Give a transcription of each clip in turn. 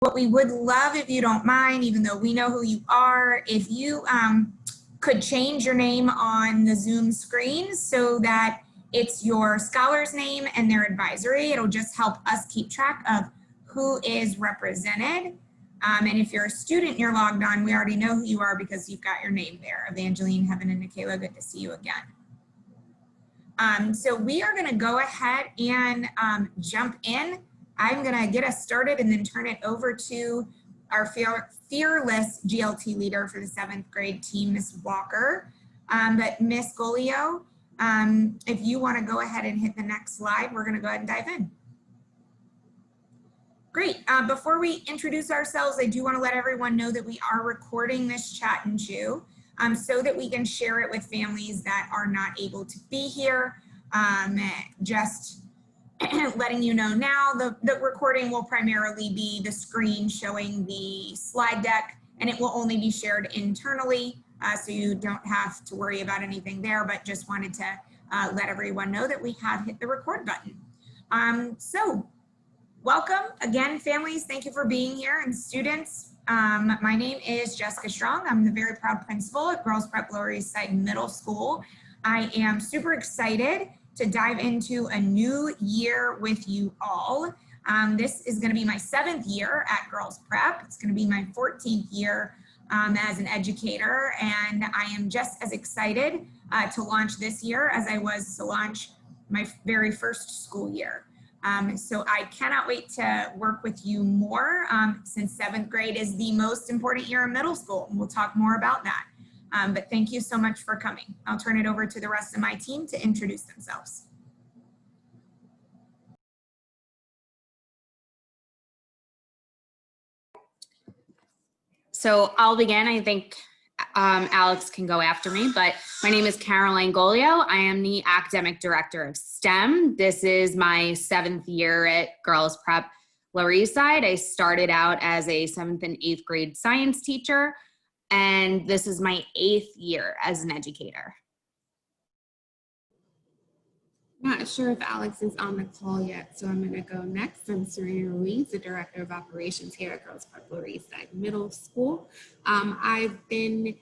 what we would love, if you don't mind, even though we know who you are, if you could change your name on the Zoom screen so that it's your scholar's name and their advisory. It'll just help us keep track of who is represented. And if you're a student and you're logged on, we already know who you are because you've got your name there. Evangeline, Heaven, and Nikayla, good to see you again. So we are gonna go ahead and jump in. I'm gonna get us started and then turn it over to our fearless GLT leader for the 7th grade team, Ms. Walker. But Ms. Golio, if you wanna go ahead and hit the next slide, we're gonna go ahead and dive in. Great, before we introduce ourselves, I do wanna let everyone know that we are recording this Chat and Chew so that we can share it with families that are not able to be here. Just letting you know now, the recording will primarily be the screen showing the slide deck, and it will only be shared internally, so you don't have to worry about anything there, but just wanted to let everyone know that we have hit the record button. So welcome again, families. Thank you for being here, and students. My name is Jessica Strong. I'm the very proud principal at Girls Prep Lower East Side Middle School. I am super excited to dive into a new year with you all. This is going to be my 7th year at Girls Prep. It's going to be my 14th year as an educator, and I am just as excited to launch this year as I was to launch my very first school year. So I cannot wait to work with you more since 7th grade is the most important year in middle school. And we'll talk more about that. But thank you so much for coming. I'll turn it over to the rest of my team to introduce themselves. So I'll begin. I think Alex can go after me, but my name is Caroline Golio. I am the academic director of STEM. This is my 7th year at Girls Prep Lower East Side. I started out as a 7th and 8th grade science teacher, and this is my 8th year as an educator. Not sure if Alex is on the call yet, so I'm going to go next. I'm Serena Ruiz, the Director of Operations here at Girls Prep Lower East Side Middle School. I've been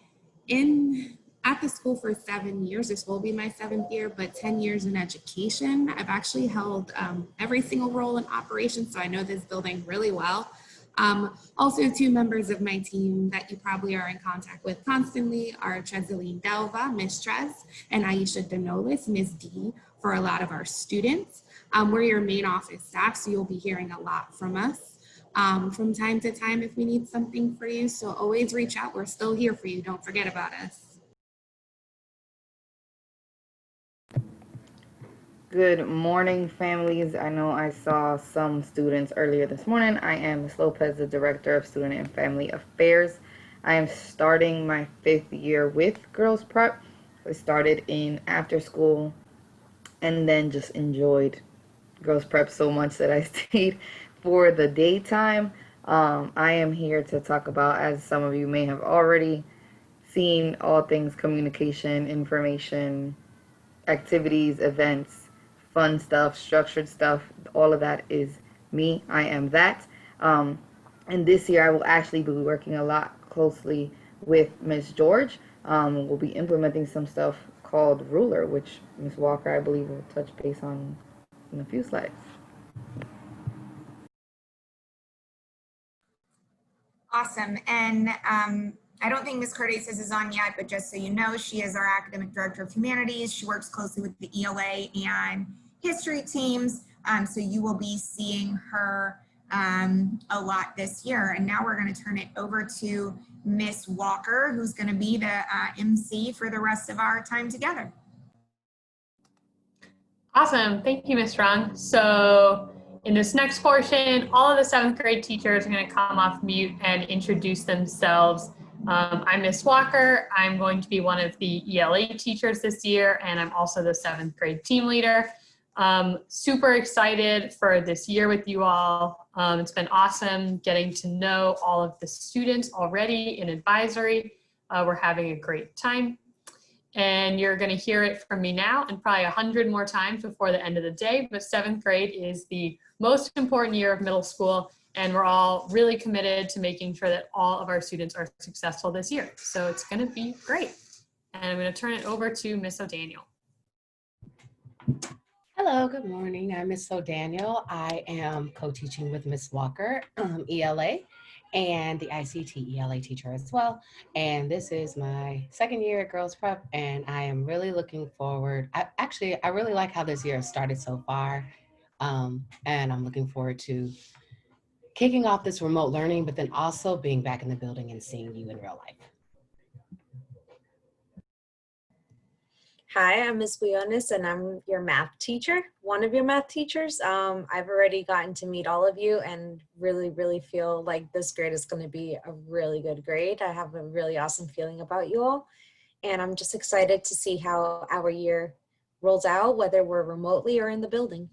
at the school for 7 years. This will be my 7th year, but 10 years in education. I've actually held every single role in operations, so I know this building really well. Also, 2 members of my team that you probably are in contact with constantly are Trezeline Delva, Miss Trez, and Aisha Denolis, Miss D, for a lot of our students. We're your main office staff, so you'll be hearing a lot from us from time to time if we need something for you. So always reach out. We're still here for you. Don't forget about us. Good morning, families. I know I saw some students earlier this morning. I am Ms. Lopez, the Director of Student and Family Affairs. I am starting my 5th year with Girls Prep. I started in after school and then just enjoyed Girls Prep so much that I stayed for the daytime. I am here to talk about, as some of you may have already seen, all things communication, information, activities, events, fun stuff, structured stuff. All of that is me. I am that. And this year I will actually be working a lot closely with Ms. George. We'll be implementing some stuff called Ruler, which Ms. Walker, I believe, will touch base on in a few slides. Awesome. And I don't think Ms. Cordesis is on yet, but just so you know, she is our Academic Director of Humanities. She works closely with the ELA and history teams. So you will be seeing her a lot this year. And now we're going to turn it over to Ms. Walker, who's going to be the MC for the rest of our time together. Awesome. Thank you, Ms. Strong. So in this next portion, all of the 7th grade teachers are going to come off mute and introduce themselves. I'm Ms. Walker. I'm going to be one of the ELA teachers this year, and I'm also the 7th grade team leader. Super excited for this year with you all. It's been awesome getting to know all of the students already in advisory. We're having a great time. And you're going to hear it from me now and probably 100 more times before the end of the day. But 7th grade is the most important year of middle school, and we're all really committed to making sure that all of our students are successful this year. So it's going to be great. And I'm going to turn it over to Miss O'Daniel. Hello, good morning. I'm Miss O'Daniel. I am co-teaching with Miss Walker, ELA, and the ICT ELA teacher as well. And this is my second year at Girls Prep, and I am really looking forward. I really like how this year has started so far. And I'm looking forward to kicking off this remote learning, but then also being back in the building and seeing you in real life. Hi, I'm Ms. Guiones and I'm your math teacher, one of your math teachers. I've already gotten to meet all of you and really feel like this grade is going to be a really good grade. I have a really awesome feeling about you all. And I'm just excited to see how our year rolls out, whether we're remotely or in the building.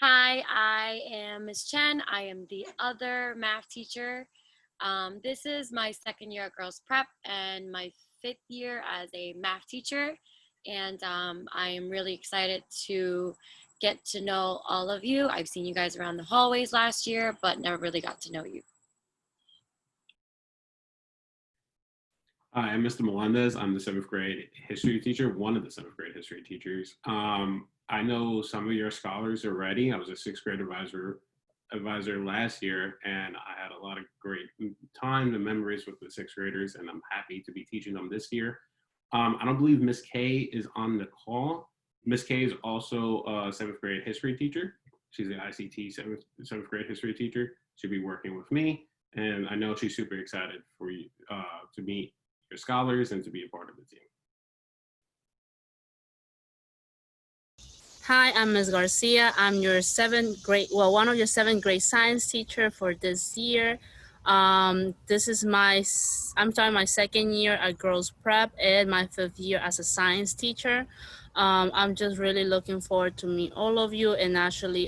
Hi, I am Ms. Chen. I am the other math teacher. This is my second year at Girls Prep and my 5th year as a math teacher. And I am really excited to get to know all of you. I've seen you guys around the hallways last year, but never really got to know you. Hi, I'm Mr. Melendez. I'm the 7th grade history teacher, one of the 7th grade history teachers. I know some of your scholars already. I was a 6th grade advisor last year, and I had a lot of great time and memories with the 6th graders, and I'm happy to be teaching them this year. I don't believe Miss K is on the call. Miss K is also a 7th grade history teacher. She's an ICT 7th grade history teacher. She'll be working with me, and I know she's super excited for you to meet your scholars and to be a part of the team. Hi, I'm Ms. Garcia. I'm your 7th grade, well, one of your 7th grade science teacher for this year. This is I'm starting my 2nd year at Girls Prep and my 5th year as a science teacher. I'm just really looking forward to meet all of you and actually,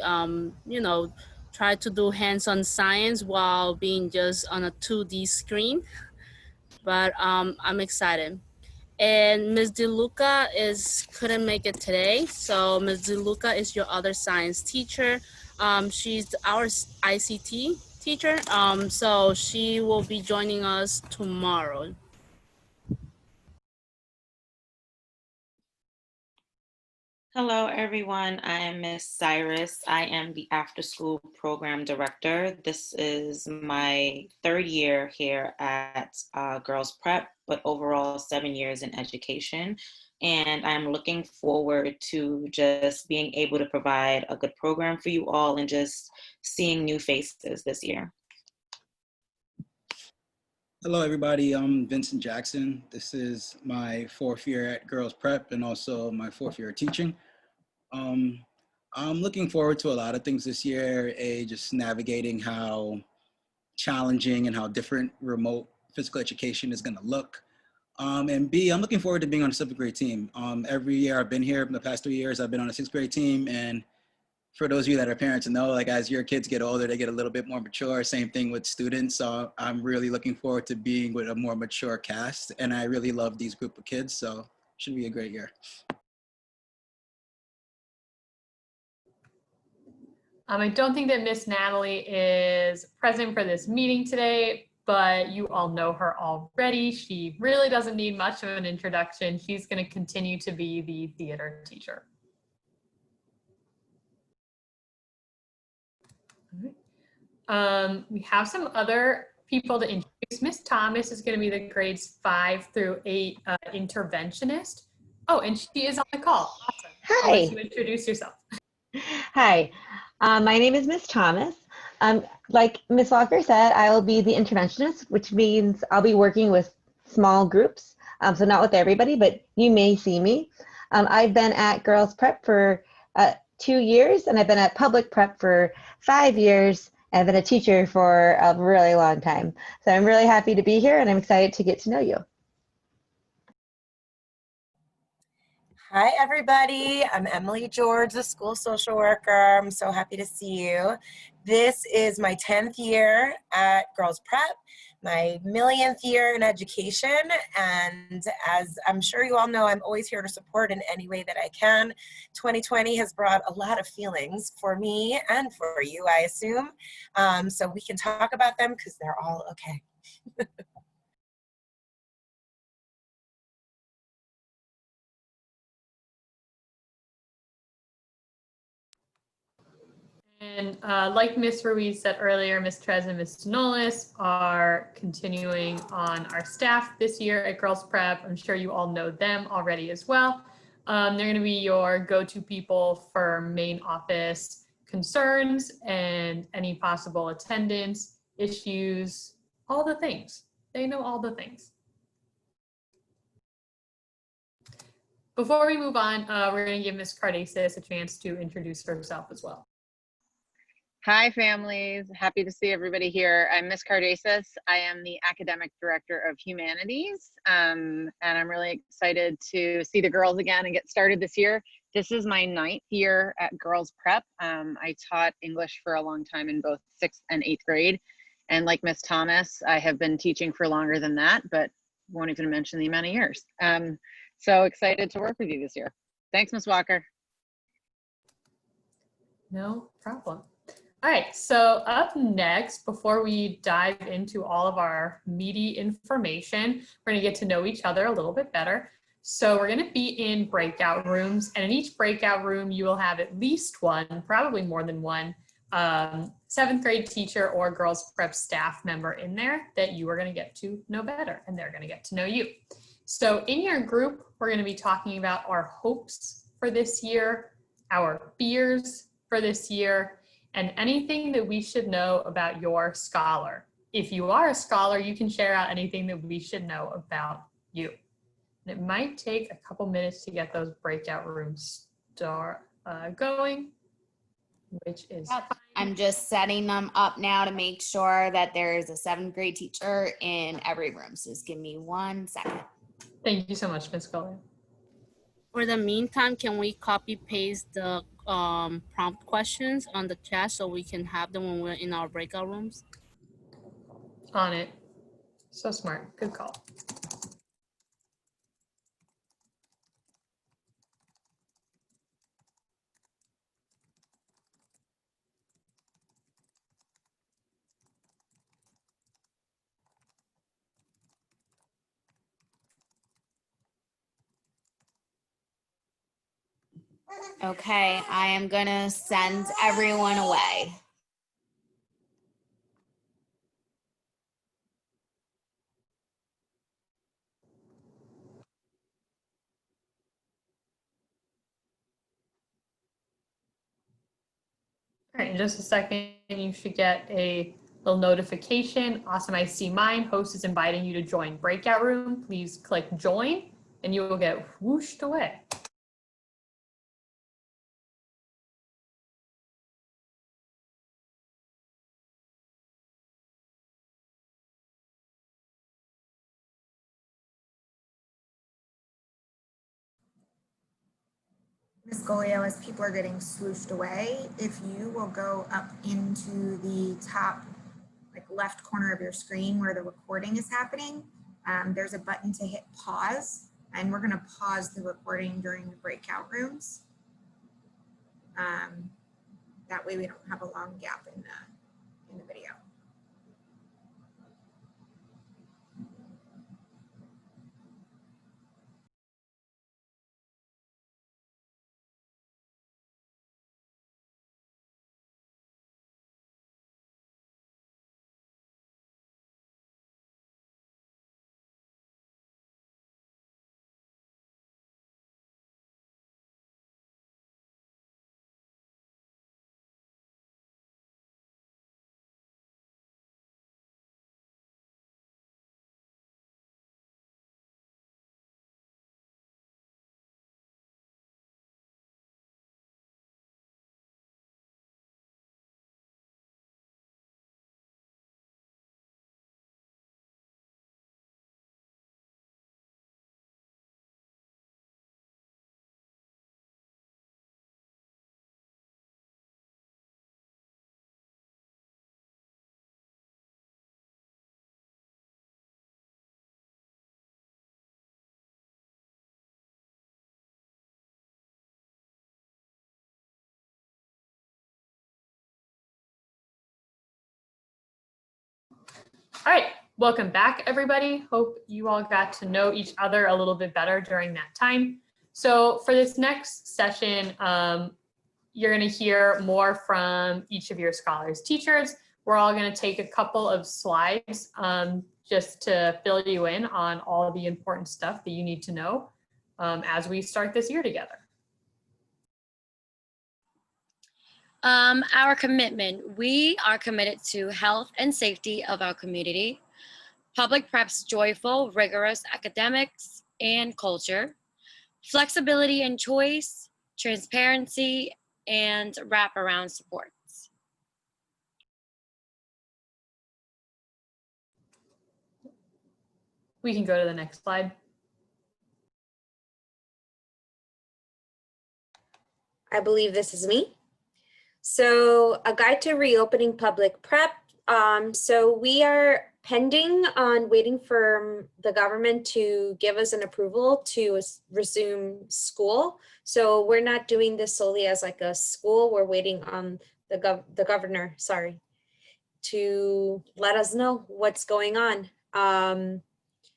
try to do hands-on science while being just on a 2D screen. But I'm excited. And Ms. DeLuca couldn't make it today. So Ms. DeLuca is your other science teacher. She's our ICT teacher. So she will be joining us tomorrow. Hello, everyone. I am Miss Cyrus. I am the after school program director. This is my 3rd year here at Girls Prep, but overall 7 years in education. And I'm looking forward to just being able to provide a good program for you all and just seeing new faces this year. Hello, everybody. I'm Vincent Jackson. This is my 4th year at Girls Prep and also my 4th year teaching. I'm looking forward to a lot of things this year, just navigating how challenging and how different remote physical education is going to look. And B, I'm looking forward to being on a 7th grade team. Every year I've been here, in the past 3 years, I've been on a 6th grade team. And for those of you that are parents know, like as your kids get older, they get a little bit more mature. Same thing with students. So I'm really looking forward to being with a more mature cast. And I really love these group of kids. So it should be a great year. I don't think that Miss Natalie is present for this meeting today, but you all know her already. She really doesn't need much of an introduction. She's going to continue to be the theater teacher. We have some other people to introduce. Miss Thomas is going to be the grades 5 through 8 interventionist. Oh, and she is on the call. Awesome. Hi. I'll let you introduce yourself. Hi, my name is Miss Thomas. Like Miss Walker said, I will be the interventionist, which means I'll be working with small groups. So not with everybody, but you may see me. I've been at Girls Prep for 2 years, and I've been at Public Prep for 5 years, and I've been a teacher for a really long time. So I'm really happy to be here, and I'm excited to get to know you. Hi, everybody. I'm Emily George, the school social worker. I'm so happy to see you. This is my 10th year at Girls Prep, my millionth year in education. And as I'm sure you all know, I'm always here to support in any way that I can. 2020 has brought a lot of feelings for me and for you, I assume. So we can talk about them because they're all okay. And like Miss Ruiz said earlier, Miss Trez and Miss Nolis are continuing on our staff this year at Girls Prep. I'm sure you all know them already as well. They're going to be your go-to people for main office concerns and any possible attendance issues, all the things. They know all the things. Before we move on, we're going to give Miss Cardesis a chance to introduce herself as well. Hi, families. Happy to see everybody here. I'm Miss Cardesis. I am the Academic Director of Humanities, and I'm really excited to see the girls again and get started this year. This is my 9th year at Girls Prep. I taught English for a long time in both 6th and 8th grade. And like Miss Thomas, I have been teaching for longer than that, but won't even mention the amount of years. So excited to work with you this year. Thanks, Miss Walker. No problem. All right, so up next, before we dive into all of our meaty information, we're gonna get to know each other a little bit better. So we're gonna be in breakout rooms, and in each breakout room, you will have at least one, probably more than one, 7th grade teacher or Girls Prep staff member in there that you are gonna get to know better, and they're gonna get to know you. So in your group, we're gonna be talking about our hopes for this year, our fears for this year, and anything that we should know about your scholar. If you are a scholar, you can share out anything that we should know about you. And it might take a couple minutes to get those breakout rooms going, which is fine. I'm just setting them up now to make sure that there's a 7th grade teacher in every room. So just give me 1 second. Thank you so much, Ms. Cullen. For the meantime, can we copy paste the prompt questions on the chat so we can have them when we're in our breakout rooms? On it. So smart. Good call. Okay, I am gonna send everyone away. All right, in just a second, you should get a little notification. Awesome, I see mine. Host is inviting you to join breakout room. Please click join and you will get whooshed away. Ms. Golio, as people are getting swooshed away, if you will go up into the top left corner of your screen where the recording is happening, there's a button to hit pause, and we're going to pause the recording during the breakout rooms. That way we don't have a long gap in the video. All right, welcome back, everybody. Hope you all got to know each other a little bit better during that time. So for this next session, you're going to hear more from each of your scholars teachers. We're all going to take a couple of slides just to fill you in on all the important stuff that you need to know as we start this year together. Our commitment. We are committed to health and safety of our community, public prep's joyful, rigorous academics and culture, flexibility and choice, transparency, and wraparound supports. We can go to the next slide. I believe this is me. So a guide to reopening public prep. So we are pending on waiting for the government to give us an approval to resume school. So we're not doing this solely as like a school. We're waiting on the governor, sorry, to let us know what's going on.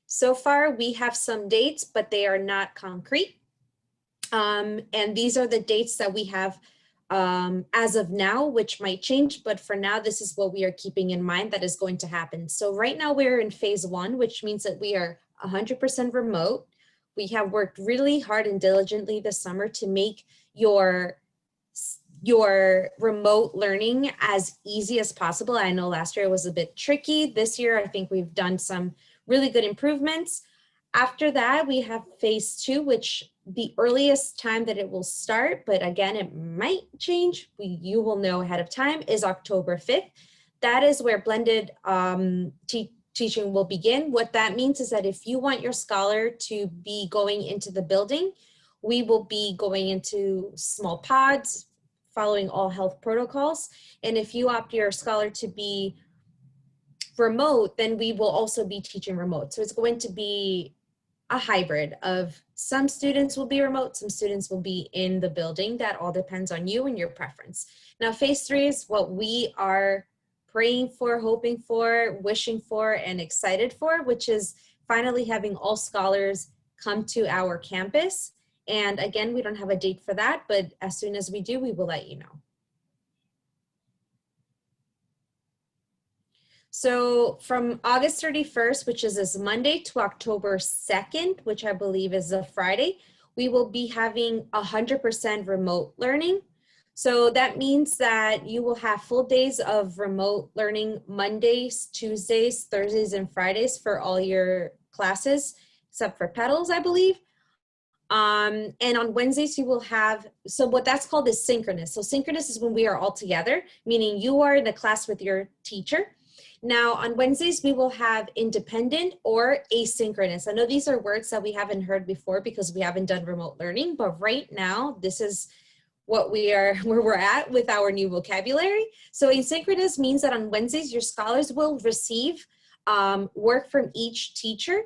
So far we have some dates, but they are not concrete. And these are the dates that we have as of now, which might change, but for now, this is what we are keeping in mind that is going to happen. So right now we're in phase 1, which means that we are 100% remote. We have worked really hard and diligently this summer to make your remote learning as easy as possible. I know last year it was a bit tricky. This year, I think we've done some really good improvements. After that, we have phase 2, which the earliest time that it will start, but again, it might change, you will know ahead of time, is October 5th. That is where blended teaching will begin. What that means is that if you want your scholar to be going into the building, we will be going into small pods, following all health protocols. And if you opt your scholar to be remote, then we will also be teaching remote. So it's going to be a hybrid of some students will be remote, some students will be in the building. That all depends on you and your preference. Now, phase 3 is what we are praying for, hoping for, wishing for, and excited for, which is finally having all scholars come to our campus. And again, we don't have a date for that, but as soon as we do, we will let you know. So from August 31st, which is this Monday, to October 2nd, which I believe is a Friday, we will be having 100% remote learning. So that means that you will have full days of remote learning Mondays, Tuesdays, Thursdays, and Fridays for all your classes, except for pedals, I believe. And on Wednesdays, you will have, so what that's called is synchronous. So synchronous is when we are all together, meaning you are in a class with your teacher. Now on Wednesdays, we will have independent or asynchronous. I know these are words that we haven't heard before because we haven't done remote learning, but right now, this is what where we're at with our new vocabulary. So asynchronous means that on Wednesdays, your scholars will receive work from each teacher.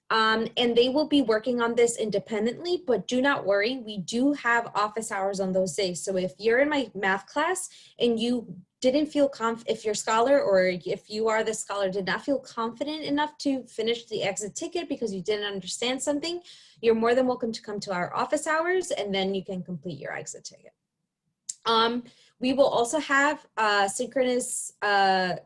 And they will be working on this independently, but do not worry, we do have office hours on those days. So if you're in my math class and you didn't feel if your scholar or if you are the scholar did not feel confident enough to finish the exit ticket because you didn't understand something, you're more than welcome to come to our office hours and then you can complete your exit ticket. We will also have synchronous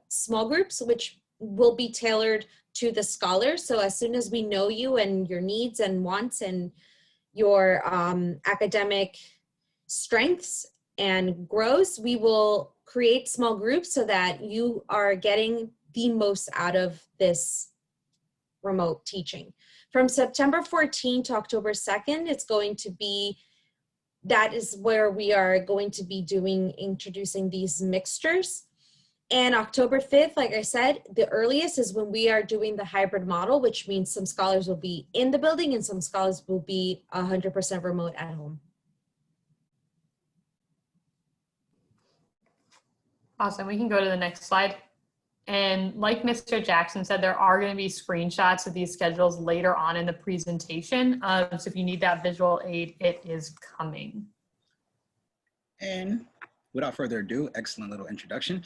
small groups, which will be tailored to the scholars. So as soon as we know you and your needs and wants and your academic strengths and growths, we will create small groups so that you are getting the most out of this remote teaching. From September 14 to October 2nd, it's going to be, that is where we are going to be introducing these mixtures. And October 5th, like I said, the earliest is when we are doing the hybrid model, which means some scholars will be in the building and some scholars will be 100% remote at home. Awesome, we can go to the next slide. And like Mr. Jackson said, there are going to be screenshots of these schedules later on in the presentation. So if you need that visual aid, it is coming. And without further ado, excellent little introduction.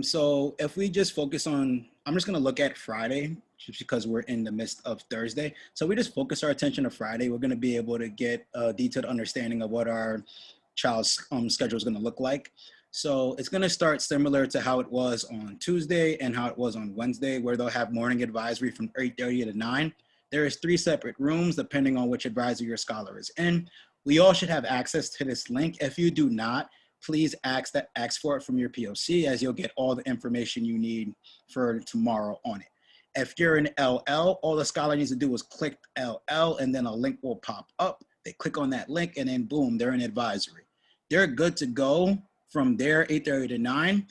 So if we just focus on I'm just gonna look at Friday just because we're in the midst of Thursday. So we just focus our attention to Friday. We're gonna be able to get a detailed understanding of what our child's schedule is gonna look like. So it's gonna start similar to how it was on Tuesday and how it was on Wednesday, where they'll have morning advisory from 8:30 to 9. There is 3 separate rooms depending on which advisor your scholar is in. We all should have access to this link. If you do not, please ask for it from your POC, as you'll get all the information you need for tomorrow on it. If you're in LL, all the scholar needs to do is click LL and then a link will pop up. They click on that link and then boom, they're in advisory. They're good to go from there, 8:30 to 9.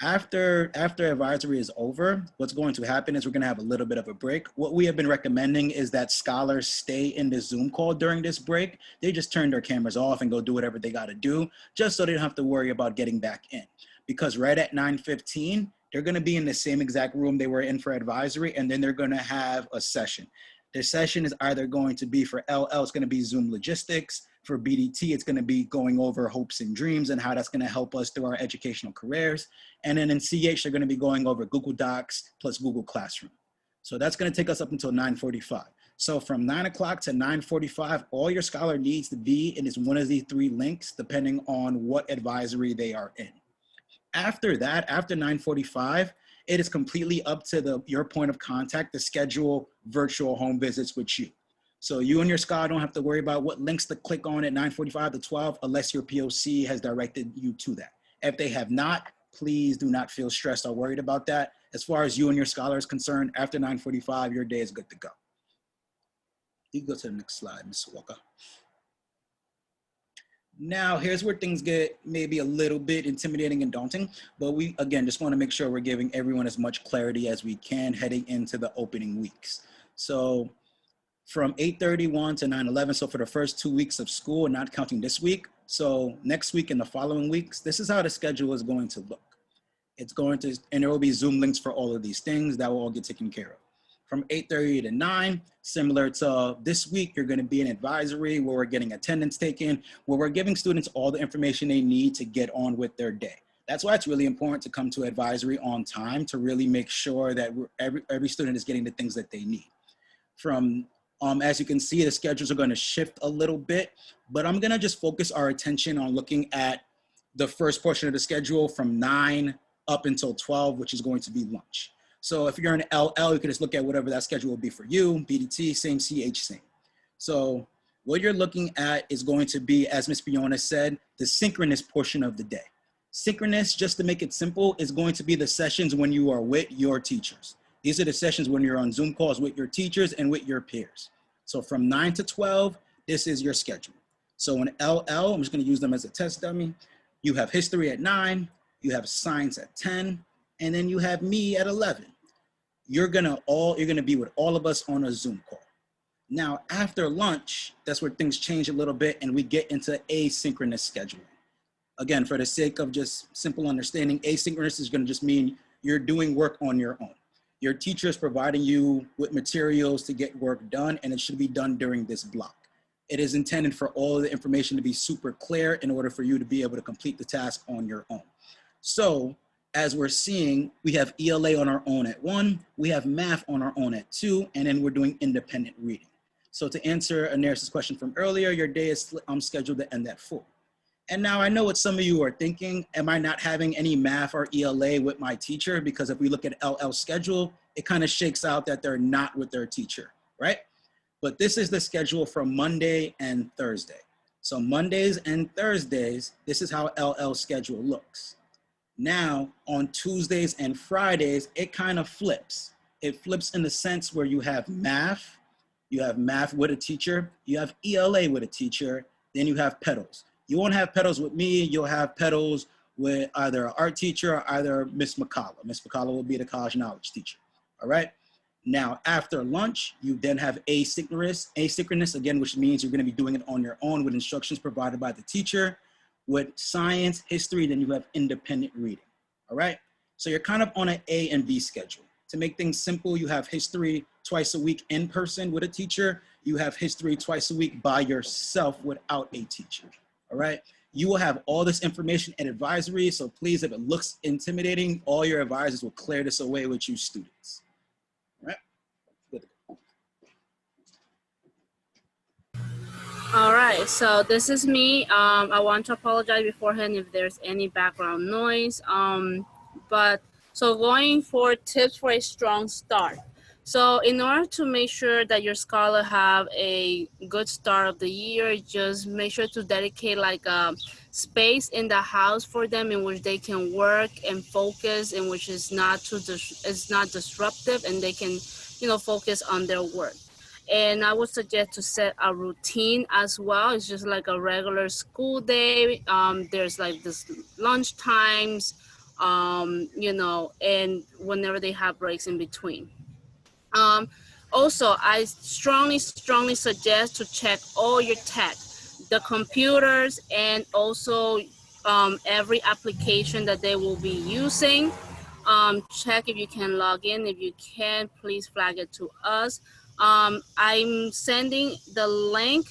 After advisory is over, what's going to happen is we're going to have a little bit of a break. What we have been recommending is that scholars stay in the Zoom call during this break. They just turn their cameras off and go do whatever they got to do, just so they don't have to worry about getting back in. Because right at 9:15, they're going to be in the same exact room they were in for advisory, and then they're going to have a session. The session is either going to be for LL, it's going to be Zoom logistics. For BDT, it's going to be going over hopes and dreams and how that's going to help us through our educational careers. And then in CH, they're going to be going over Google Docs plus Google Classroom. So that's going to take us up until 9:45. So from 9 o'clock to 9:45, all your scholar needs to be in is one of these 3 links, depending on what advisory they are in. After that, after 9:45, it is completely up to your point of contact to schedule virtual home visits with you. So you and your scholar don't have to worry about what links to click on at 9:45 to 12 unless your POC has directed you to that. If they have not, please do not feel stressed or worried about that. As far as you and your scholar is concerned, after 9:45, your day is good to go. You can go to the next slide, Ms. Walker. Now, here's where things get maybe a little bit intimidating and daunting, but we, again, just want to make sure we're giving everyone as much clarity as we can heading into the opening weeks. So from 8:31 to 9:11, so for the first 2 weeks of school, not counting this week, so next week and the following weeks, this is how the schedule is going to look. It's going to, and there will be Zoom links for all of these things that will all get taken care of. From 8:30 to 9, similar to this week, you're going to be in advisory where we're getting attendance taken, where we're giving students all the information they need to get on with their day. That's why it's really important to come to advisory on time to really make sure that every student is getting the things that they need. From as you can see, the schedules are going to shift a little bit, but I'm going to just focus our attention on looking at the first portion of the schedule from 9 up until 12, which is going to be lunch. So if you're in LL, you can just look at whatever that schedule will be for you. BDT, same, CH, same. So what you're looking at is going to be, as Ms. Fiona said, the synchronous portion of the day. Synchronous, just to make it simple, is going to be the sessions when you are with your teachers. These are the sessions when you're on Zoom calls with your teachers and with your peers. So from 9 to 12, this is your schedule. So in LL, I'm just going to use them as a test dummy. You have history at 9, you have science at 10, and then you have me at 11. You're gonna be with all of us on a Zoom call. Now, after lunch, that's where things change a little bit and we get into asynchronous scheduling. Again, for the sake of just simple understanding, asynchronous is gonna just mean you're doing work on your own. Your teacher is providing you with materials to get work done, and it should be done during this block. It is intended for all of the information to be super clear in order for you to be able to complete the task on your own. So, as we're seeing, we have ELA on our own at 1, we have math on our own at 2, and then we're doing independent reading. So to answer Anaris' question from earlier, your day is scheduled to end at 4. And now I know what some of you are thinking, am I not having any math or ELA with my teacher? Because if we look at LL's schedule, it kind of shakes out that they're not with their teacher, right? But this is the schedule for Monday and Thursday. So Mondays and Thursdays, this is how LL's schedule looks. Now, on Tuesdays and Fridays, it kind of flips. It flips in the sense where you have math with a teacher, you have ELA with a teacher, then you have pedals. You won't have pedals with me, you'll have pedals with either an art teacher or either Miss McCullough. Miss McCullough will be the college knowledge teacher, all right? Now, after lunch, you then have asynchronous again, which means you're gonna be doing it on your own with instructions provided by the teacher. With science, history, then you have independent reading, all right? So you're kind of on an A and B schedule. To make things simple, you have history twice a week in person with a teacher. You have history twice a week by yourself without a teacher, all right? You will have all this information and advisory, so please, if it looks intimidating, all your advisors will clear this away with you students. All right? Good. All right, so this is me. I want to apologize beforehand if there's any background noise. So going for tips for a strong start. So in order to make sure that your scholar have a good start of the year, just make sure to dedicate like a space in the house for them in which they can work and focus, in which is not it's not disruptive, and they can, focus on their work. And I would suggest to set a routine as well. It's just like a regular school day. There's like this lunch times, and whenever they have breaks in between. Also, I strongly suggest to check all your tech, the computers, and also every application that they will be using. Check if you can log in. If you can, please flag it to us. I'm sending the link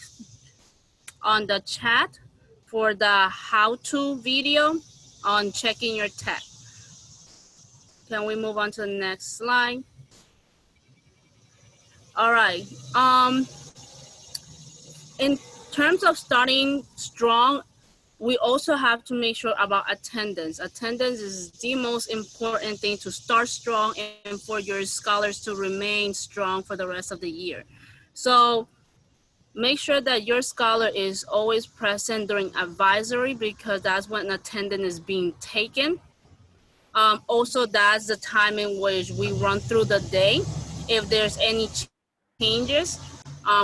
on the chat for the how-to video on checking your tech. Can we move on to the next slide? All right. In terms of starting strong, we also have to make sure about attendance. Attendance is the most important thing to start strong and for your scholars to remain strong for the rest of the year. So make sure that your scholar is always present during advisory, because that's when attendance is being taken. Also, that's the time in which we run through the day. If there's any changes,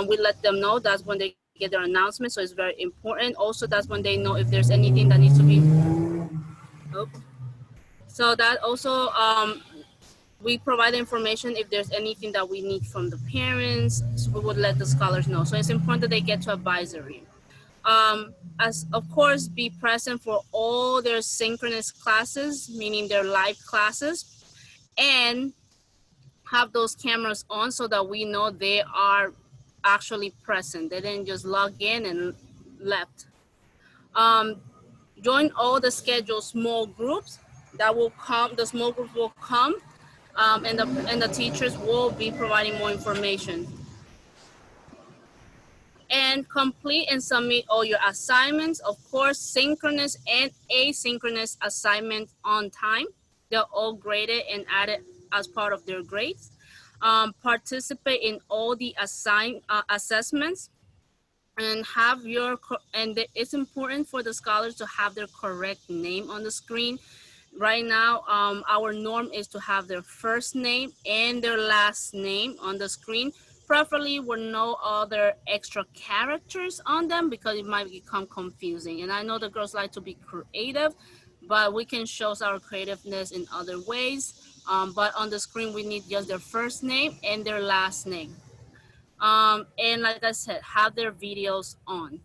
we let them know. That's when they get their announcement, so it's very important. Also, that's when they know if there's anything that needs to be. So that also, we provide information if there's anything that we need from the parents. So we would let the scholars know. So it's important that they get to advisory. As of course, be present for all their synchronous classes, meaning their live classes, and have those cameras on so that we know they are actually present. They didn't just log in and left. Join all the scheduled small groups that will come. The small groups will come, and the teachers will be providing more information. And complete and submit all your assignments, of course, synchronous and asynchronous assignments on time. They're all graded and added as part of their grades. Participate in all the assessments, and it's important for the scholars to have their correct name on the screen. Right now, our norm is to have their first name and their last name on the screen, preferably with no other extra characters on them, because it might become confusing. And I know the girls like to be creative, but we can show our creativeness in other ways. But on the screen, we need just their first name and their last name. And like I said, have their videos on.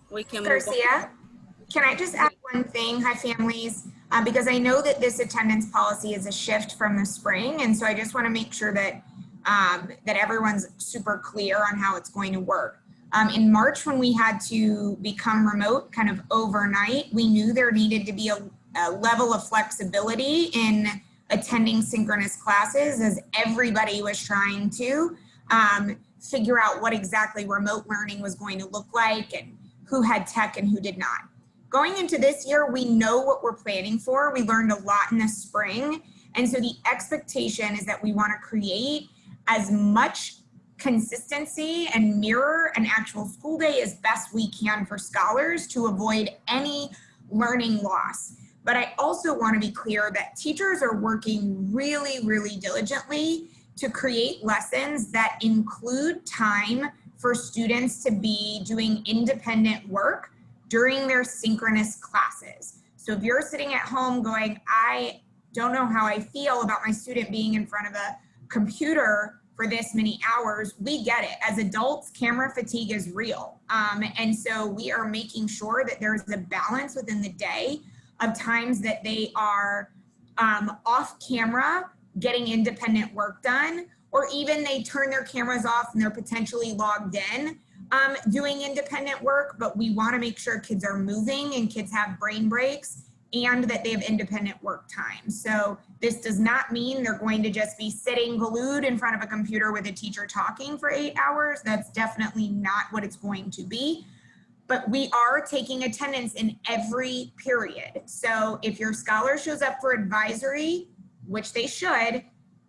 We can Garcia, can I just add one thing? Hi, families. Because I know that this attendance policy is a shift from the spring. And so I just want to make sure that that everyone's super clear on how it's going to work. In March, when we had to become remote kind of overnight, we knew there needed to be a level of flexibility in attending synchronous classes, as everybody was trying to figure out what exactly remote learning was going to look like and who had tech and who did not. Going into this year, we know what we're planning for. We learned a lot in the spring. And so the expectation is that we want to create as much consistency and mirror an actual school day as best we can for scholars to avoid any learning loss. But I also want to be clear that teachers are working really, really diligently to create lessons that include time for students to be doing independent work during their synchronous classes. So if you're sitting at home going, I don't know how I feel about my student being in front of a computer for this many hours, we get it. As adults, camera fatigue is real. And so we are making sure that there's a balance within the day of times that they are off camera getting independent work done, or even they turn their cameras off and they're potentially logged in, doing independent work, but we want to make sure kids are moving and kids have brain breaks and that they have independent work time. So this does not mean they're going to just be sitting glued in front of a computer with a teacher talking for 8 hours. That's definitely not what it's going to be. But we are taking attendance in every period. So if your scholar shows up for advisory, which they should,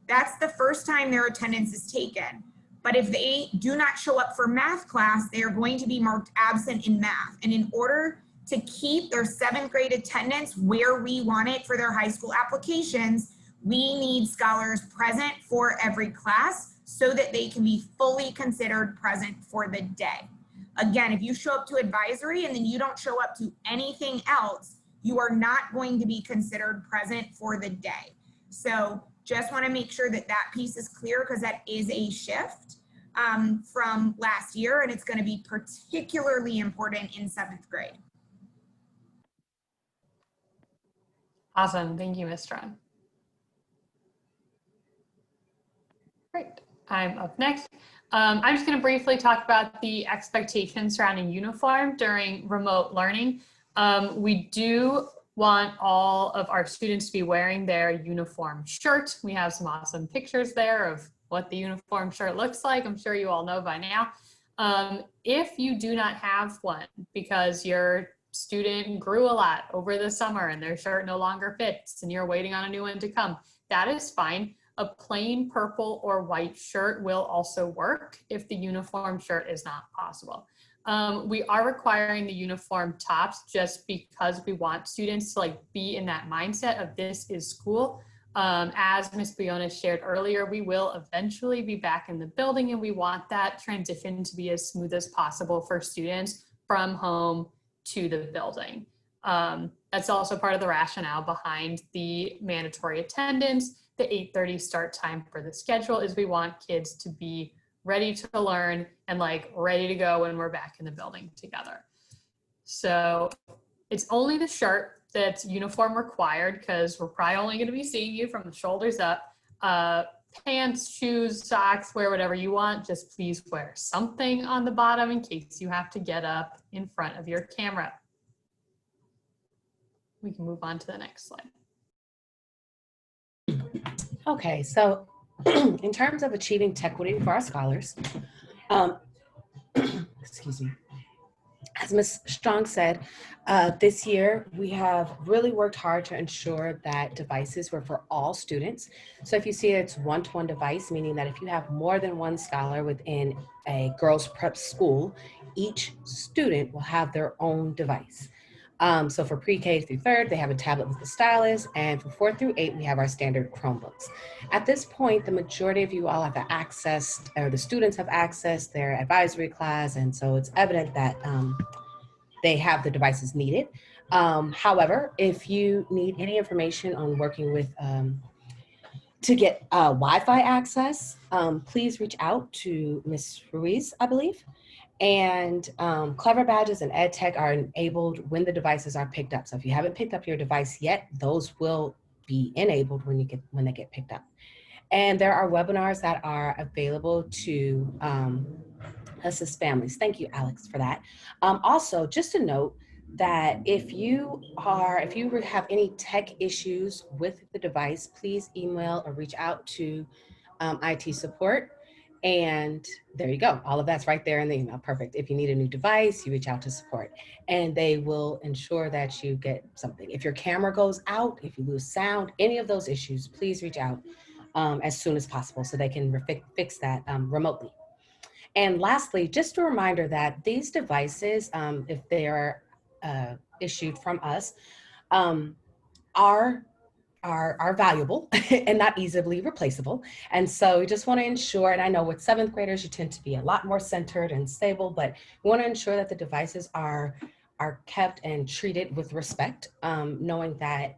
that's the first time their attendance is taken. But if they do not show up for math class, they are going to be marked absent in math. And in order to keep their 7th grade attendance where we want it for their high school applications, we need scholars present for every class so that they can be fully considered present for the day. Again, if you show up to advisory and then you don't show up to anything else, you are not going to be considered present for the day. So just want to make sure that that piece is clear, because that is a shift from last year, and it's going to be particularly important in 7th grade. Awesome. Thank you, Ms. Strong. Great. I'm up next. I'm just going to briefly talk about the expectations surrounding uniform during remote learning. We do want all of our students to be wearing their uniform shirt. We have some awesome pictures there of what the uniform shirt looks like. I'm sure you all know by now. If you do not have one because your student grew a lot over the summer and their shirt no longer fits and you're waiting on a new one to come, that is fine. A plain purple or white shirt will also work if the uniform shirt is not possible. We are requiring the uniform tops just because we want students to be in that mindset of this is school. As Ms. Fiona shared earlier, we will eventually be back in the building, and we want that transition to be as smooth as possible for students from home to the building. That's also part of the rationale behind the mandatory attendance. The 8:30 start time for the schedule is we want kids to be ready to learn and ready to go when we're back in the building together. So it's only the shirt that's uniform required, because we're probably only going to be seeing you from the shoulders up. Pants, shoes, socks, wear whatever you want. Just please wear something on the bottom in case you have to get up in front of your camera. We can move on to the next slide. Okay, so in terms of achieving tech equity for our scholars, excuse me, as Ms. Strong said, this year we have really worked hard to ensure that devices were for all students. So if you see it's one-to-one device, meaning that if you have more than one scholar within a girls prep school, each student will have their own device. So for pre-K through 3rd, they have a tablet with a stylus, and for 4th through 8, we have our standard Chromebooks. At this point, the majority of you all have accessed, or the students have accessed their advisory class, and so it's evident that they have the devices needed. However, if you need any information on working with, to get Wi-Fi access, please reach out to Ms. Ruiz, I believe. And Clever Badges and EdTech are enabled when the devices are picked up. So if you haven't picked up your device yet, those will be enabled when they get picked up. And there are webinars that are available to assist families. Thank you, Alex, for that. Also, just to note that if you have any tech issues with the device, please email or reach out to IT support. And there you go. All of that's right there in the email. Perfect. If you need a new device, you reach out to support, and they will ensure that you get something. If your camera goes out, if you lose sound, any of those issues, please reach out as soon as possible so they can fix that remotely. And lastly, just a reminder that these devices, if they are issued from us, are valuable and not easily replaceable. And so we just want to ensure, and I know with 7th graders, you tend to be a lot more centered and stable, but we want to ensure that the devices are kept and treated with respect, knowing that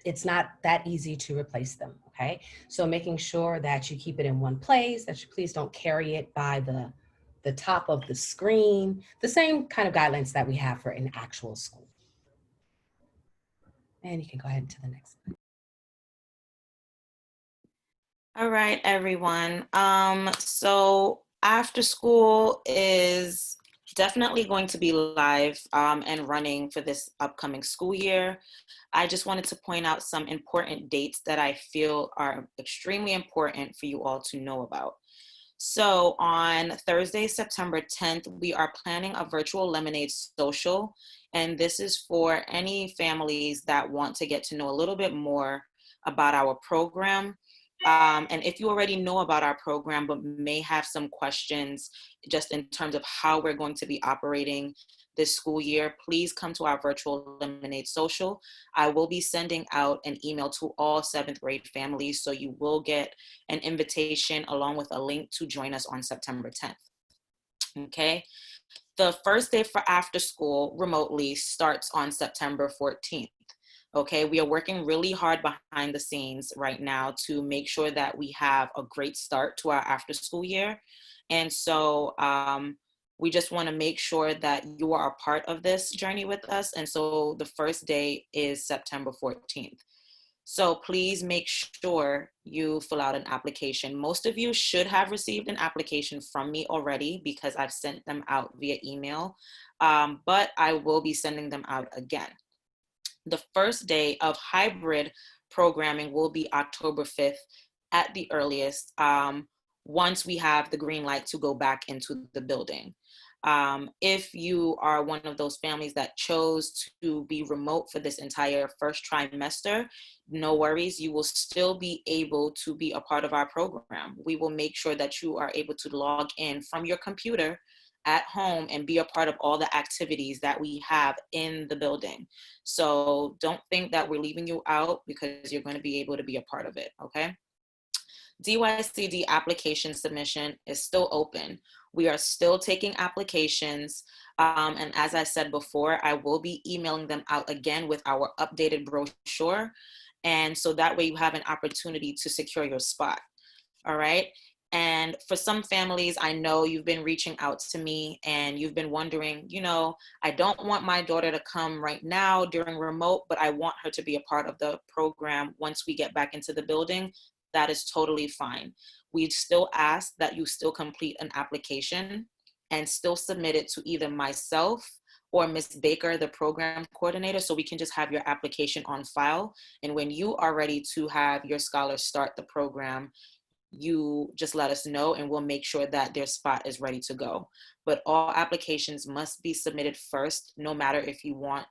it's not that easy to replace them, okay? So making sure that you keep it in one place, that you please don't carry it by the top of the screen, the same kind of guidelines that we have for an actual school. And you can go ahead to the next slide. All right, everyone. So After school is definitely going to be live and running for this upcoming school year. I just wanted to point out some important dates that I feel are extremely important for you all to know about. So on Thursday, September 10th, we are planning a virtual Lemonade social. And this is for any families that want to get to know a little bit more about our program. And if you already know about our program, but may have some questions just in terms of how we're going to be operating this school year, please come to our virtual Lemonade social. I will be sending out an email to all 7th grade families, so you will get an invitation along with a link to join us on September 10th. Okay. The first day for after school remotely starts on September 14th. Okay, we are working really hard behind the scenes right now to make sure that we have a great start to our after school year. And so we just want to make sure that you are a part of this journey with us. And so the first day is September 14th. So please make sure you fill out an application. Most of you should have received an application from me already because I've sent them out via email, but I will be sending them out again. The first day of hybrid programming will be October 5th at the earliest, once we have the green light to go back into the building. If you are one of those families that chose to be remote for this entire first trimester, no worries, you will still be able to be a part of our program. We will make sure that you are able to log in from your computer at home and be a part of all the activities that we have in the building. So don't think that we're leaving you out because you're going to be able to be a part of it, okay? DYCD application submission is still open. We are still taking applications. And as I said before, I will be emailing them out again with our updated brochure. And so that way you have an opportunity to secure your spot, all right? And for some families, I know you've been reaching out to me and you've been wondering, you know, I don't want my daughter to come right now during remote, but I want her to be a part of the program once we get back into the building. That is totally fine. We still ask that you still complete an application and still submit it to either myself or Ms. Baker, the program coordinator, so we can just have your application on file. And when you are ready to have your scholars start the program, you just let us know and we'll make sure that their spot is ready to go. But all applications must be submitted first, no matter if you want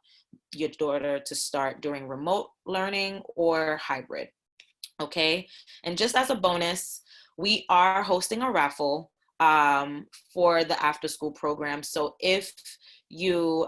your daughter to start during remote learning or hybrid, okay? And just as a bonus, we are hosting a raffle for the after school program. So if you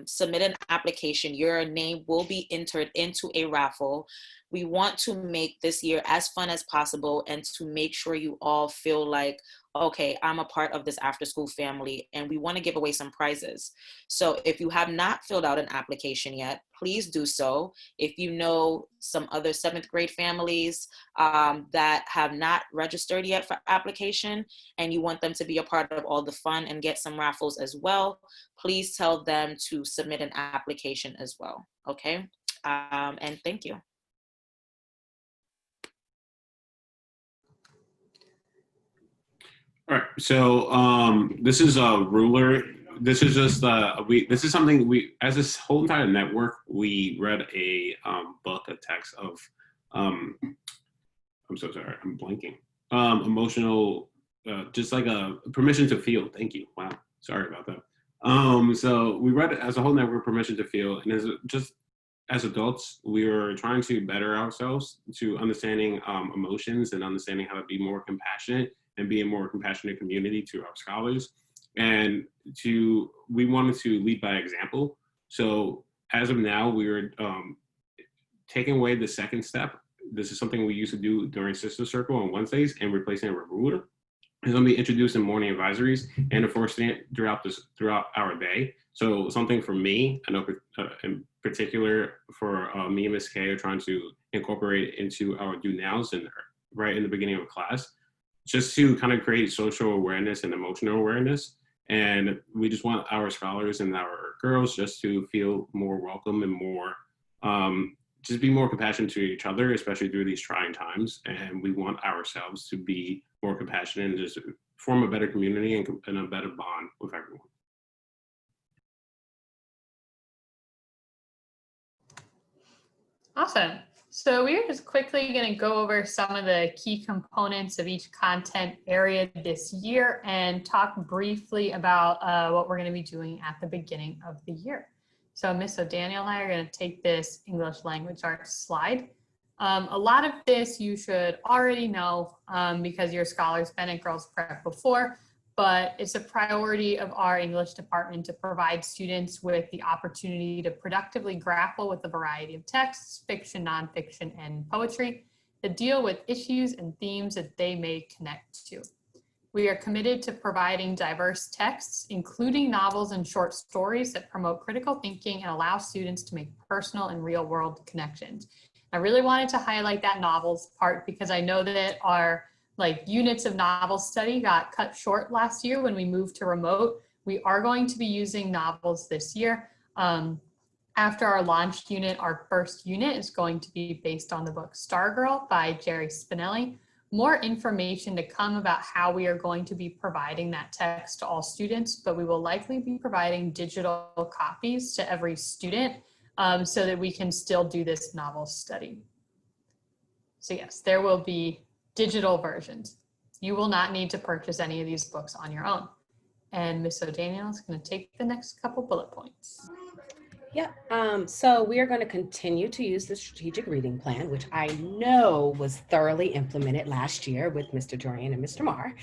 submit an application, your name will be entered into a raffle. We want to make this year as fun as possible and to make sure you all feel like, okay, I'm a part of this after school family, and we want to give away some prizes. So if you have not filled out an application yet, please do so. If you know some other 7th grade families that have not registered yet for application and you want them to be a part of all the fun and get some raffles as well, please tell them to submit an application as well, okay? And thank you. All right, so this is a ruler. This is just this is something we, as this whole entire network, we read a book, a text of I'm so sorry, I'm blanking. Emotional, just like a permission to feel. Thank you. Wow, sorry about that. So we read it as a whole network, permission to feel, and as adults, we were trying to better ourselves to understanding emotions and understanding how to be more compassionate and be a more compassionate community to our scholars. And we wanted to lead by example. So as of now, we are taking away the second step. This is something we used to do during Sister Circle on Wednesdays and replacing it with ruler. It's going to be introduced in morning advisories and enforcing it throughout our day. So something for me, I know in particular for me and Ms. K are trying to incorporate it into our do nows and right in the beginning of class, just to kind of create social awareness and emotional awareness. And we just want our scholars and our girls just to feel more welcome and more, just be more compassionate to each other, especially through these trying times. And we want ourselves to be more compassionate and just form a better community and a better bond with everyone. Awesome. So we're just quickly going to go over some of the key components of each content area this year and talk briefly about what we're going to be doing at the beginning of the year. So Ms. O'Daniel and I are going to take this English language arts slide. A lot of this you should already know because your scholar's been at Girls Prep before, but it's a priority of our English department to provide students with the opportunity to productively grapple with a variety of texts, fiction, nonfiction, and poetry that deal with issues and themes that they may connect to. We are committed to providing diverse texts, including novels and short stories that promote critical thinking and allow students to make personal and real-world connections. I really wanted to highlight that novels part because I know that our units of novel study got cut short last year when we moved to remote. We are going to be using novels this year. After our launch unit, our first unit is going to be based on the book Stargirl by Jerry Spinelli. More information to come about how we are going to be providing that text to all students, but we will likely be providing digital copies to every student so that we can still do this novel study. So yes, there will be digital versions. You will not need to purchase any of these books on your own. And Ms. O'Daniel is going to take the next couple bullet points. Yeah, so we are going to continue to use the strategic reading plan, which I know was thoroughly implemented last year with Mr. Dorian and Mr. Marr.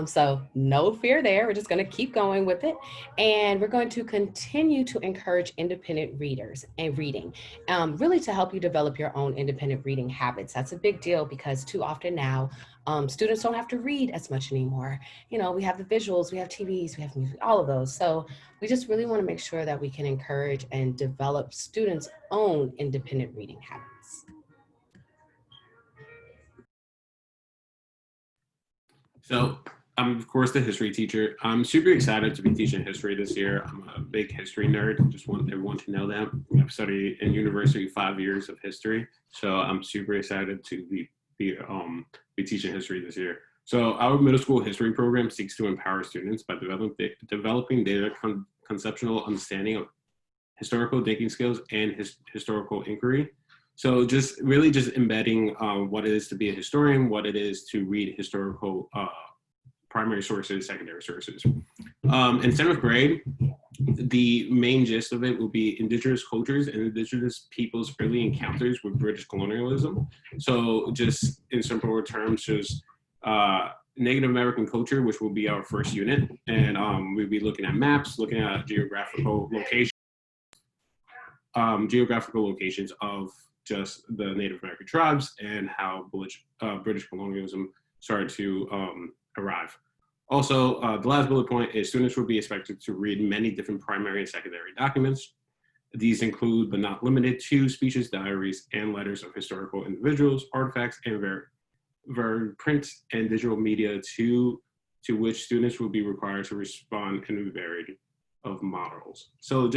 So no fear there. We're just going to keep going with it. And we're going to continue to encourage independent readers and reading, really to help you develop your own independent reading habits. That's a big deal because too often now, students don't have to read as much anymore. You know, we have the visuals, we have TVs, we have music, all of those. So we just really want to make sure that we can encourage and develop students' own independent reading habits. So I'm, of course, the history teacher. I'm super excited to be teaching history this year. I'm a big history nerd. Just want everyone to know that. I've studied in university 5 years of history. So I'm super excited to be teaching history this year. So our middle school history program seeks to empower students by developing data conceptual understanding of historical thinking skills and historical inquiry. So just really just embedding what it is to be a historian, what it is to read historical primary sources, secondary sources. In 7th grade, the main gist of it will be indigenous cultures and indigenous people's early encounters with British colonialism. So just in simple terms, just Native American culture, which will be our first unit. And we'll be looking at maps, looking at geographical locations of just the Native American tribes and how British colonialism started to arrive. Also, the last bullet point is students will be expected to read many different primary and secondary documents. These include, but not limited to, speeches, diaries, and letters of historical individuals, artifacts, and print and digital media to which students will be required to respond in a variety of models. So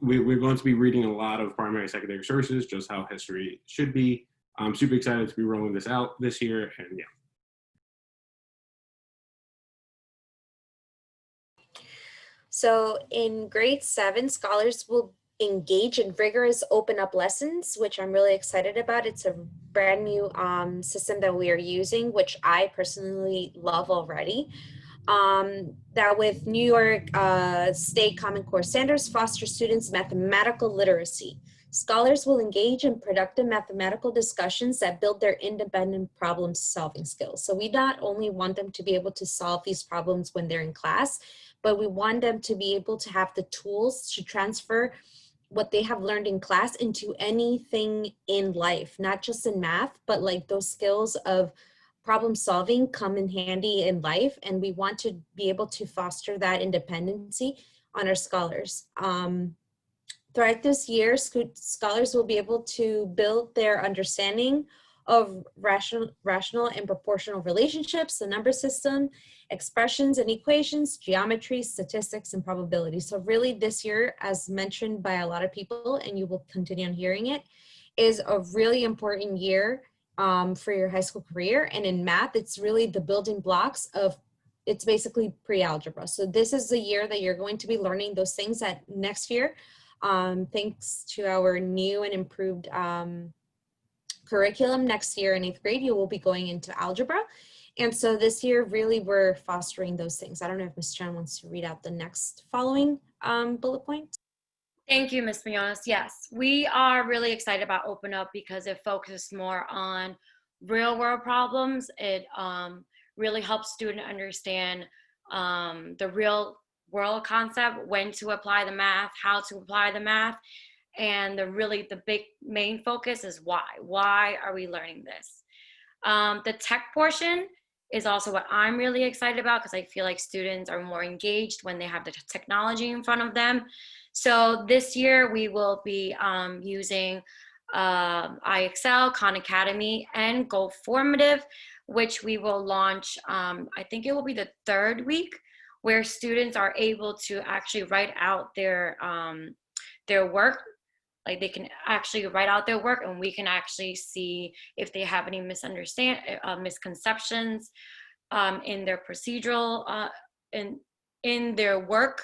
we're going to be reading a lot of primary and secondary sources, just how history should be. I'm super excited to be rolling this out this year, and yeah. So in grade 7, scholars will engage in rigorous open up lessons, which I'm really excited about. It's a brand new system that we are using, which I personally love already. That with New York State Common Core standards foster students' mathematical literacy. Scholars will engage in productive mathematical discussions that build their independent problem solving skills. So we not only want them to be able to solve these problems when they're in class, but we want them to be able to have the tools to transfer what they have learned in class into anything in life, not just in math, but like those skills of problem solving come in handy in life. And we want to be able to foster that independency on our scholars. Throughout this year, scholars will be able to build their understanding of rational and proportional relationships, the number system, expressions and equations, geometry, statistics, and probability. So really this year, as mentioned by a lot of people, and you will continue on hearing it, is a really important year for your high school career. And in math, it's really the building blocks of, it's basically pre-algebra. So this is the year that you're going to be learning those things that next year, thanks to our new and improved curriculum next year in 8th grade, you will be going into algebra. And so this year, really, we're fostering those things. I don't know if Ms. Chen wants to read out the next following bullet point. Thank you, Ms. Mionis. Yes, we are really excited about Open Up because it focuses more on real world problems. It really helps students understand the real world concept, when to apply the math, how to apply the math. And the big main focus is why. Why are we learning this? The tech portion is also what I'm really excited about because I feel like students are more engaged when they have the technology in front of them. So this year we will be using iExcel, Khan Academy, and Go Formative, which we will launch, I think it will be the 3rd week, where students are able to actually write out their work. Like they can actually write out their work and we can actually see if they have any misconceptions in their procedural, in their work.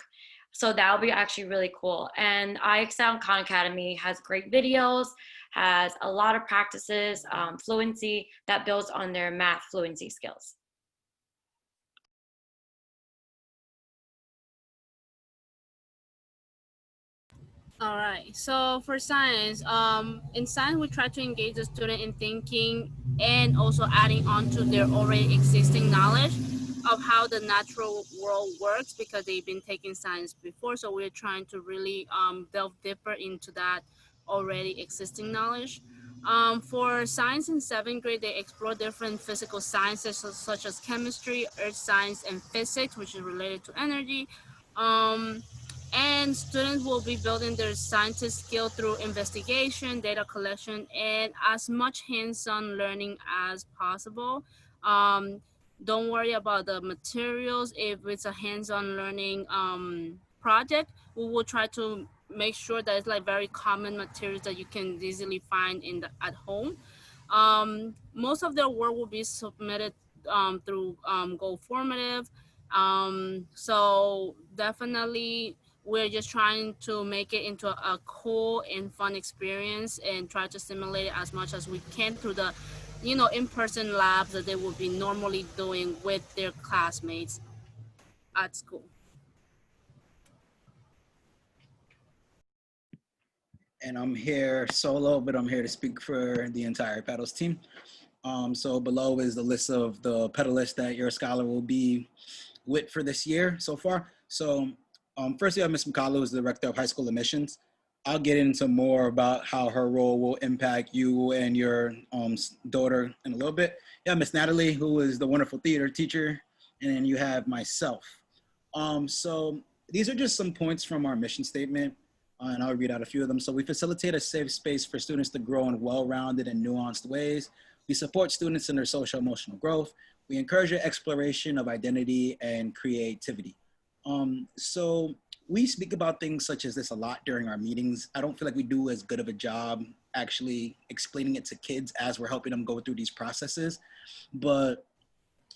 So that'll be actually really cool. And iExcel Khan Academy has great videos, has a lot of practices, fluency that builds on their math fluency skills. All right, so for science, in science, we try to engage the student in thinking and also adding on to their already existing knowledge of how the natural world works because they've been taking science before. So we're trying to really delve deeper into that already existing knowledge. For science in 7th grade, they explore different physical sciences such as chemistry, earth science, and physics, which is related to energy. And students will be building their scientist skill through investigation, data collection, and as much hands-on learning as possible. Don't worry about the materials. If it's a hands-on learning project, we will try to make sure that it's like very common materials that you can easily find at home. Most of their work will be submitted through Go Formative. So definitely we're just trying to make it into a cool and fun experience and try to simulate it as much as we can through the, in-person labs that they will be normally doing with their classmates at school. And I'm here solo, but I'm here to speak for the entire Petals team. So below is the list of the pedalists that your scholar will be with for this year so far. So first, we have Ms. McCullough, who is the Director of High School Admissions. I'll get into more about how her role will impact you and your daughter in a little bit. Yeah, Ms. Natalie, who is the wonderful theater teacher, and then you have myself. So these are just some points from our mission statement, and I'll read out a few of them. So we facilitate a safe space for students to grow in well-rounded and nuanced ways. We support students in their social emotional growth. We encourage the exploration of identity and creativity. So we speak about things such as this a lot during our meetings. I don't feel like we do as good of a job actually explaining it to kids as we're helping them go through these processes. But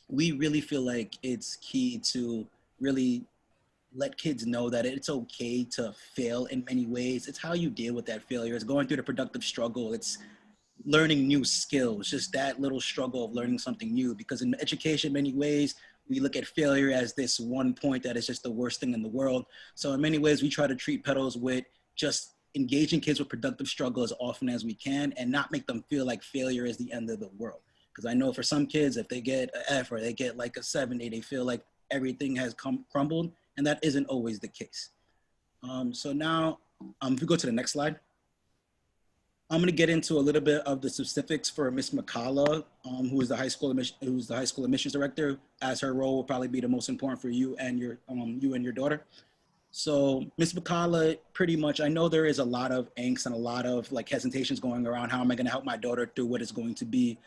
we really feel like it's key to really let kids know that it's okay to fail in many ways. It's how you deal with that failure. It's going through the productive struggle. It's learning new skills, just that little struggle of learning something new. Because in education, in many ways, we look at failure as this one point that is just the worst thing in the world. So in many ways, we try to treat Petals with just engaging kids with productive struggle as often as we can and not make them feel like failure is the end of the world. Because I know for some kids, if they get an F or they get like a 70, they feel like everything has crumbled, and that isn't always the case. So now, if we go to the next slide. I'm going to get into a little bit of the specifics for Ms. McCullough, who is the high school admissions director, as her role will probably be the most important for you and your daughter. So Ms. McCullough, pretty much, I know there is a lot of angst and a lot of like hesitations going around. How am I going to help my daughter through what is going to be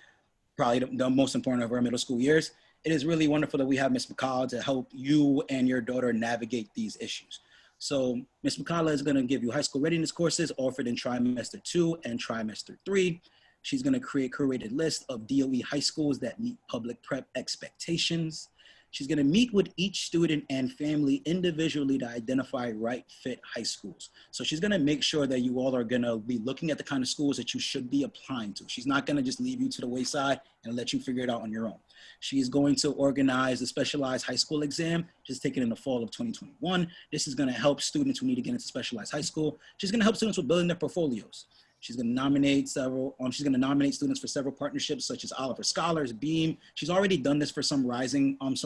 probably the most important of her middle school years? It is really wonderful that we have Ms. McCullough to help you and your daughter navigate these issues. So Ms. McCullough is going to give you high school readiness courses offered in trimester 2 and trimester 3. She's going to create curated lists of DOE high schools that meet public prep expectations. She's going to meet with each student and family individually to identify right fit high schools. So she's going to make sure that you all are going to be looking at the kind of schools that you should be applying to. She's not going to just leave you to the wayside and let you figure it out on your own. She's going to organize the specialized high school exam, just taken in the fall of 2021. This is going to help students who need to get into specialized high school. She's going to help students with building their portfolios. She's going to nominate students for several partnerships such as Oliver Scholars, Beam. She's already done this for some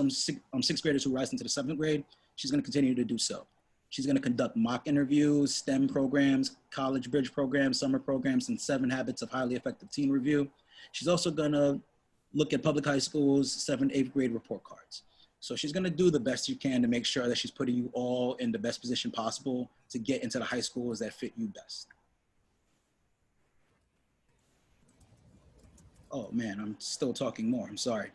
sixth graders who rise into the 7th grade. She's going to continue to do so. She's going to conduct mock interviews, STEM programs, college bridge programs, summer programs, and 7 Habits of Highly Effective Teen Review. She's also going to look at public high schools, 7th, 8th grade report cards. So she's going to do the best you can to make sure that she's putting you all in the best position possible to get into the high schools that fit you best. Oh man, I'm still talking more, I'm sorry.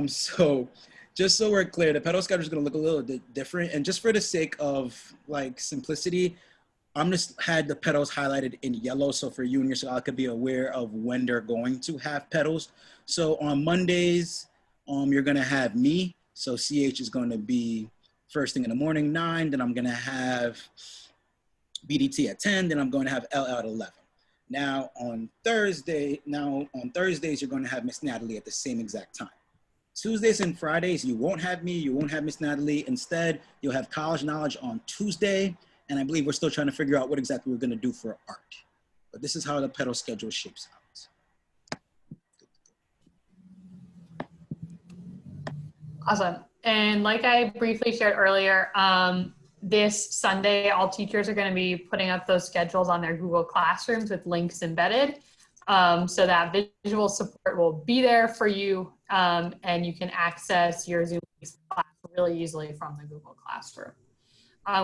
So just so we're clear, the petal schedule is gonna look a little bit different. And just for the sake of like simplicity, I'm just had the petals highlighted in yellow. So for you and your scholar could be aware of when they're going to have petals. So on Mondays, you're gonna have me. So CH is gonna be first thing in the morning, 9, then I'm gonna have BDT at 10, then I'm going to have LL at 11. Now on Thursdays, you're going to have Miss Natalie at the same exact time. Tuesdays and Fridays, you won't have me, you won't have Miss Natalie. Instead, you'll have College Knowledge on Tuesday. And I believe we're still trying to figure out what exactly we're going to do for art. But this is how the petal schedule shapes out. Awesome. And like I briefly shared earlier, this Sunday, all teachers are going to be putting up those schedules on their Google Classrooms with links embedded. So that visual support will be there for you, and you can access your Zoom class really easily from the Google Classroom.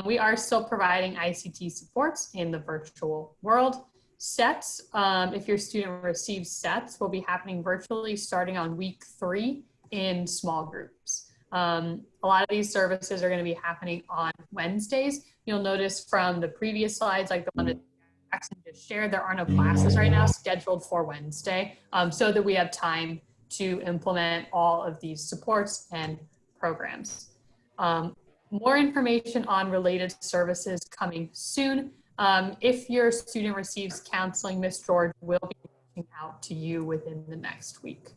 We are still providing ICT supports in the virtual world. Sets, if your student receives sets, will be happening virtually starting on week 3 in small groups. A lot of these services are going to be happening on Wednesdays. You'll notice from the previous slides, like the one that Jackson just shared, there are no classes right now scheduled for Wednesday, so that we have time to implement all of these supports and programs. More information on related services coming soon. If your student receives counseling, Ms. George will be reaching out to you within the next week.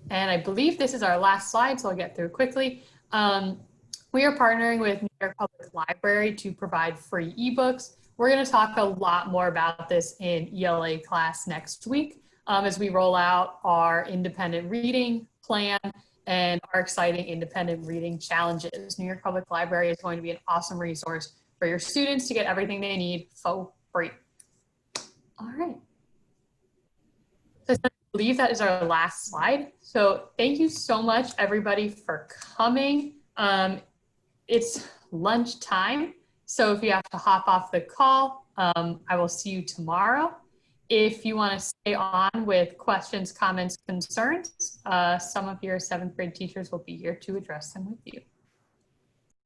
And I believe this is our last slide, so I'll get through quickly. We are partnering with New York Public Library to provide free ebooks. We're going to talk a lot more about this in ELA class next week as we roll out our independent reading plan and our exciting independent reading challenges. New York Public Library is going to be an awesome resource for your students to get everything they need for free. All right. So I believe that is our last slide. So thank you so much, everybody, for coming. It's lunchtime, so if you have to hop off the call, I will see you tomorrow. If you want to stay on with questions, comments, concerns, some of your 7th grade teachers will be here to address them with you.